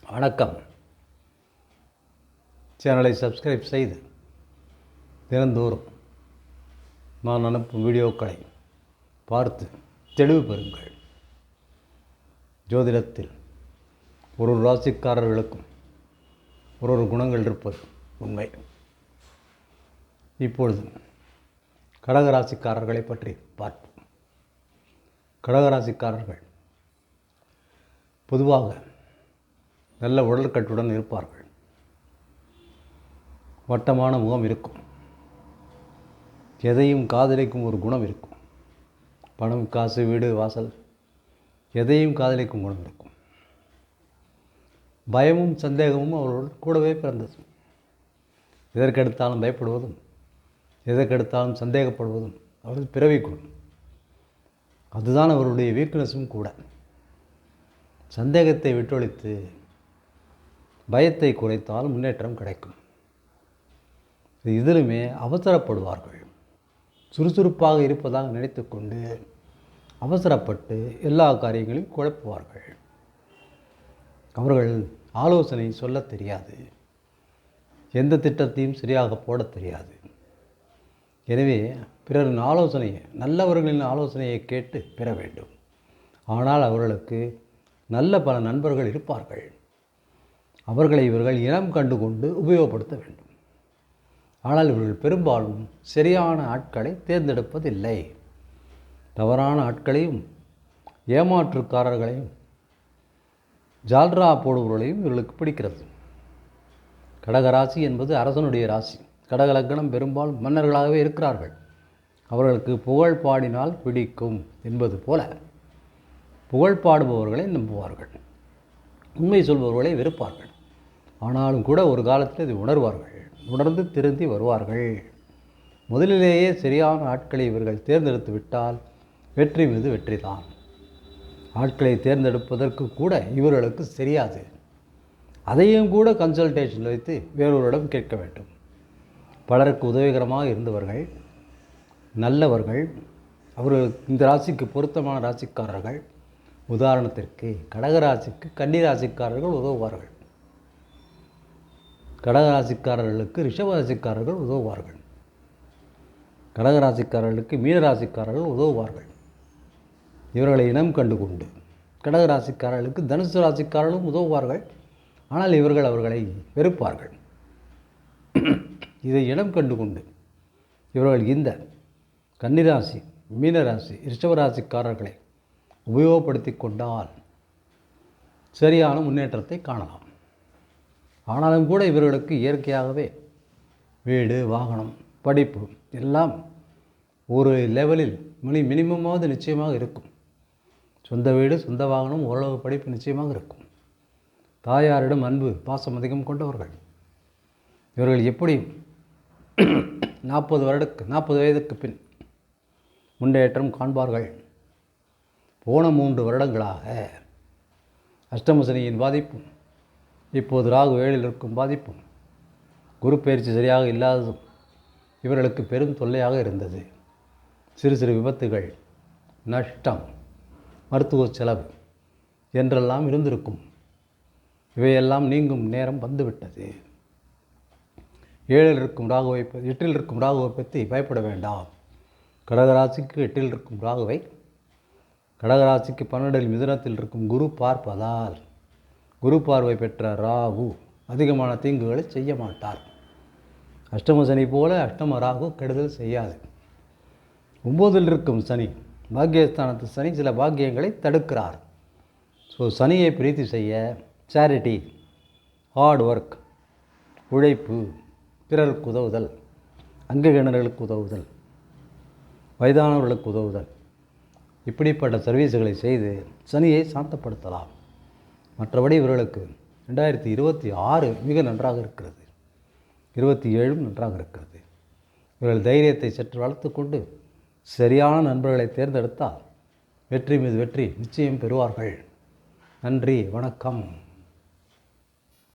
வணக்கம். சேனலை சப்ஸ்கிரைப் செய்து தினந்தோறும் நான் அனுப்பும் வீடியோக்களை பார்த்து தெளிவு பெறுங்கள். ஜோதிடத்தில் ஒரு ராசிக்காரர்களுக்கும் ஒரு குணங்கள் இருப்பது உண்மை. இப்பொழுது கடகராசிக்காரர்களை பற்றி பார்ப்போம். கடகராசிக்காரர்கள் பொதுவாக நல்ல உடல்கட்டுடன் இருப்பார்கள். வட்டமான முகம் இருக்கும். எதையும் காதலிக்கும் ஒரு குணம் இருக்கும். பணம், காசு, வீடு, வாசல் எதையும் காதலிக்கும் குணம் இருக்கும். பயமும் சந்தேகமும் அவர்கள் கூடவே பிறந்தது. எதற்கெடுத்தாலும் பயப்படுவதும் எதற்கெடுத்தாலும் சந்தேகப்படுவதும் அவர்கள் பிறவி குணம். அதுதான் அவருடைய வீக்னஸும் கூட. சந்தேகத்தை விட்டொழித்து பயத்தை குறைத்தால் முன்னேற்றம் கிடைக்கும். இதிலுமே அவசரப்படுவார்கள். சுறுசுறுப்பாக இருப்பதாக நினைத்து கொண்டு அவசரப்பட்டு எல்லா காரியங்களையும் குழப்புவார்கள். அவர்கள் ஆலோசனை சொல்ல தெரியாது. எந்த திட்டத்தையும் சரியாக போட தெரியாது. எனவே பிறரின் ஆலோசனையை, நல்லவர்களின் ஆலோசனையை கேட்டு பெற வேண்டும். ஆனால் அவர்களுக்கு நல்ல பல நண்பர்கள் இருப்பார்கள். அவர்களை இவர்கள் இனம் கண்டு கொண்டு உபயோகப்படுத்த வேண்டும். ஆனால் இவர்கள் பெரும்பாலும் சரியான ஆட்களை தேர்ந்தெடுப்பதில்லை. தவறான ஆட்களையும் ஏமாற்றுக்காரர்களையும் ஜால்ரா போடுபவர்களையும் இவர்களுக்கு பிடிக்கிறது. கடகராசி என்பது அரசனுடைய ராசி. கடகலக்கணம் பெரும்பாலும் மன்னர்களாகவே இருக்கிறார்கள். அவர்களுக்கு புகழ் பாடினால் பிடிக்கும் என்பது போல புகழ் பாடுபவர்களை நம்புவார்கள். உண்மை சொல்பவர்களை வெறுப்பார்கள். ஆனாலும் கூட ஒரு காலத்தில் இதை உணர்வார்கள். உணர்ந்து திருந்தி வருவார்கள். முதலிலேயே சரியான ஆட்களை இவர்கள் தேர்ந்தெடுத்து விட்டால் வெற்றி மீது வெற்றிதான். ஆட்களை தேர்ந்தெடுப்பதற்கு கூட இவர்களுக்கு தெரியாது. அதையும் கூட கன்சல்டேஷன் வைத்து வேறொருடம் கேட்க வேண்டும். பலருக்கு உதவிகரமாக இருந்தவர்கள், நல்லவர்கள், அவர்களுக்கு இந்த ராசிக்கு பொருத்தமான ராசிக்காரர்கள். உதாரணத்திற்கு கடகராசிக்கு கன்னிராசிக்காரர்கள் உதவுவார்கள். கடகராசிக்காரர்களுக்கு ரிஷபராசிக்காரர்கள் உதவுவார்கள். கடகராசிக்காரர்களுக்கு மீனராசிக்காரர்கள் உதவுவார்கள். இவர்களை இனம் கண்டு கொண்டு கடகராசிக்காரர்களுக்கு தனுசு ராசிக்காரர்களும் உதவுவார்கள். ஆனால் இவர்கள் அவர்களை வெறுப்பார்கள். இதை இனம் கண்டு கொண்டு இவர்கள் இந்த கன்னிராசி, மீனராசி, ரிஷபராசிக்காரர்களை உபயோகப்படுத்தி கொண்டால் சரியான முன்னேற்றத்தை காணலாம். ஆனாலும் கூட இவர்களுக்கு இயற்கையாகவே வீடு, வாகனம், படிப்பு எல்லாம் ஒரு லெவலில் மினிமமாவது நிச்சயமாக இருக்கும். சொந்த வீடு, சொந்த வாகனம், ஓரளவு படிப்பு நிச்சயமாக இருக்கும். தாயாரிடம் அன்பு, பாசம் அதிகம் கொண்டவர்கள். இவர்கள் எப்படியும் 40 வயதுக்கு பின் முன்னேற்றம் காண்பார்கள். போன 3 வருடங்களாக அஷ்டமசனியின் பாதிப்பும், இப்போது ராகு 7ல் இருக்கும் பாதிப்பும், குரு பயிற்சி சரியாக இல்லாததும் இவர்களுக்கு பெரும் தொல்லையாக இருந்தது. சிறு சிறு விபத்துகள், நஷ்டம், மருத்துவ செலவு என்றெல்லாம் இருந்திருக்கும். இவையெல்லாம் நீங்கும் நேரம் வந்துவிட்டது. 7ல் இருக்கும் ராகுவை, 8ல் இருக்கும் ராகுவை பற்றி பயப்பட வேண்டாம். கடகராசிக்கு 8ல் இருக்கும் ராகுவை கடகராசிக்கு 12ல் மிதுனத்தில் இருக்கும் குரு பார்ப்பதால் குரு பார்வை பெற்ற ராகு அதிகமான தீங்குகளை செய்ய மாட்டார். அஷ்டம சனி போல அஷ்டம ராகு கெடுதல் செய்யாது. 9ல் இருக்கும் சனி, பாக்கியஸ்தானத்து சனி சில பாக்கியங்களை தடுக்கிறார். ஸோ சனியை பிரீத்தி செய்ய சேரிட்டி, ஹார்ட் ஒர்க், உழைப்பு, பிறருக்கு உதவுதல், அங்ககிணர்களுக்கு உதவுதல், வயதானவர்களுக்கு உதவுதல், இப்படிப்பட்ட சர்வீஸுகளை செய்து சனியை சாந்தப்படுத்தலாம். மற்றபடி இவர்களுக்கு 2026 மிக நன்றாக இருக்கிறது. 27 நன்றாக இருக்கிறது. இவர்கள் தைரியத்தை சற்று வளர்த்து கொண்டு சரியான நண்பர்களை தேர்ந்தெடுத்தால் வெற்றி மீது வெற்றி நிச்சயம் பெறுவார்கள். நன்றி, வணக்கம்.